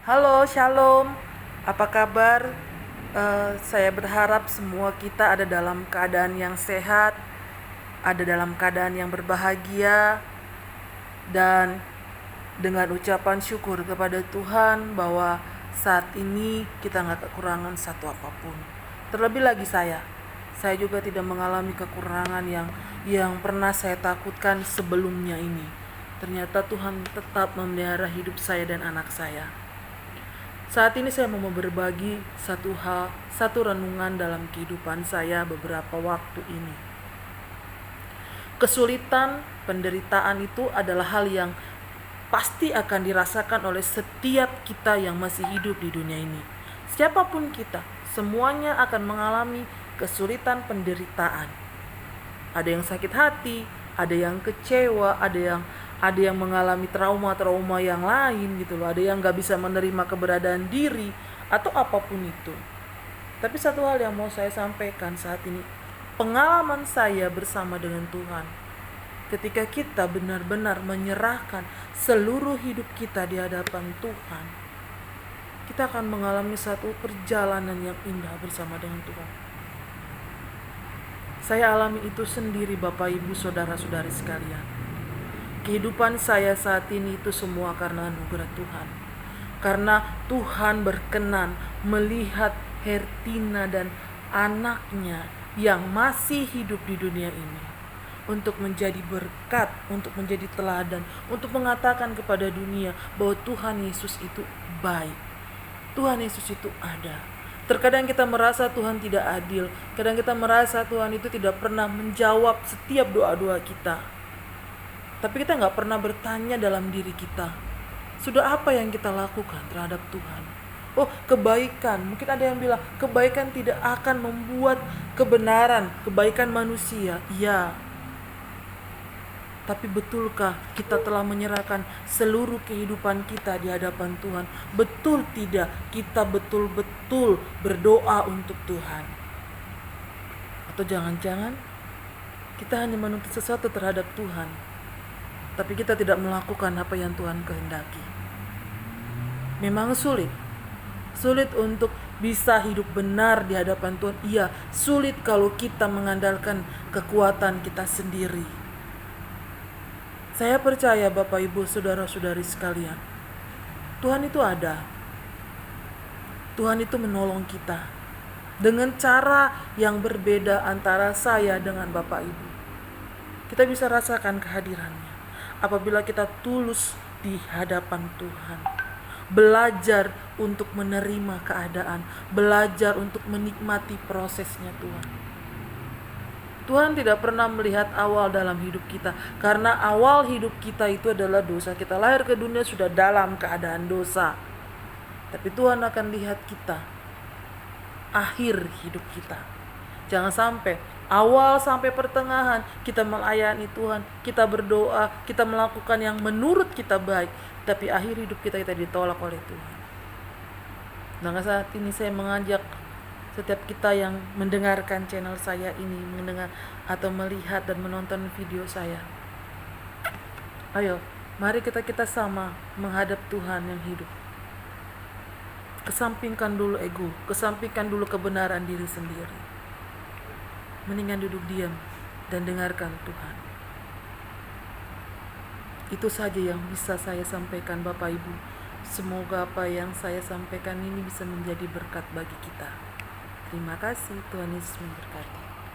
Halo, Shalom. Apa kabar? Saya berharap semua kita ada dalam keadaan yang sehat, ada dalam keadaan yang berbahagia, dan dengan ucapan syukur kepada Tuhan bahwa saat ini kita nggak kekurangan satu apapun. Terlebih lagi saya juga tidak mengalami kekurangan yang pernah saya takutkan sebelumnya ini. Ternyata Tuhan tetap memelihara hidup saya dan anak saya. Saat ini saya mau berbagi satu renungan dalam kehidupan saya beberapa waktu ini. Kesulitan, penderitaan itu adalah hal yang pasti akan dirasakan oleh setiap kita yang masih hidup di dunia ini. Siapapun kita, semuanya akan mengalami kesulitan, penderitaan. Ada yang sakit hati, ada yang kecewa, ada yang mengalami trauma-trauma yang lain gitu loh. Ada yang gak bisa menerima keberadaan diri atau apapun itu. Tapi satu hal yang mau saya sampaikan saat ini, pengalaman saya bersama dengan Tuhan, ketika kita benar-benar menyerahkan seluruh hidup kita di hadapan Tuhan, kita akan mengalami satu perjalanan yang indah bersama dengan Tuhan. Saya alami itu sendiri, Bapak Ibu Saudara-saudari sekalian. Kehidupan saya saat ini itu semua karena anugerah Tuhan. Karena Tuhan berkenan melihat Hertina dan anaknya yang masih hidup di dunia ini, untuk menjadi berkat, untuk menjadi teladan, untuk mengatakan kepada dunia bahwa Tuhan Yesus itu baik. Tuhan Yesus itu ada. Terkadang kita merasa Tuhan tidak adil. Kadang kita merasa Tuhan itu tidak pernah menjawab setiap doa-doa kita. Tapi kita gak pernah bertanya dalam diri kita, sudah apa yang kita lakukan terhadap Tuhan? Oh, kebaikan. Mungkin ada yang bilang, kebaikan tidak akan membuat kebenaran, kebaikan manusia. Iya. Tapi betulkah kita telah menyerahkan seluruh kehidupan kita di hadapan Tuhan? Betul tidak kita betul-betul berdoa untuk Tuhan? Atau jangan-jangan kita hanya menuntut sesuatu terhadap Tuhan, tapi kita tidak melakukan apa yang Tuhan kehendaki. Memang sulit untuk bisa hidup benar di hadapan Tuhan. Iya, sulit kalau kita mengandalkan kekuatan kita sendiri. Saya percaya Bapak Ibu Saudara-saudari sekalian, Tuhan itu ada. Tuhan itu menolong kita dengan cara yang berbeda antara saya dengan Bapak Ibu. Kita bisa rasakan kehadirannya apabila kita tulus di hadapan Tuhan. Belajar untuk menerima keadaan, belajar untuk menikmati prosesnya Tuhan. Tuhan tidak pernah melihat awal dalam hidup kita, karena awal hidup kita itu adalah dosa. Kita lahir ke dunia sudah dalam keadaan dosa. Tapi Tuhan akan lihat kita, akhir hidup kita. Jangan sampai awal sampai pertengahan kita melayani Tuhan, kita berdoa, kita melakukan yang menurut kita baik, tapi akhir hidup kita ditolak oleh Tuhan. Maka saat ini saya mengajak setiap kita yang mendengarkan channel saya ini, mendengar atau melihat dan menonton video saya, ayo, mari kita sama menghadap Tuhan yang hidup. Kesampingkan dulu ego, kesampingkan dulu kebenaran diri sendiri. Mendingan duduk diam dan dengarkan Tuhan. Itu saja yang bisa saya sampaikan Bapak Ibu. Semoga apa yang saya sampaikan ini bisa menjadi berkat bagi kita. Terima kasih, Tuhan Yesus memberkati.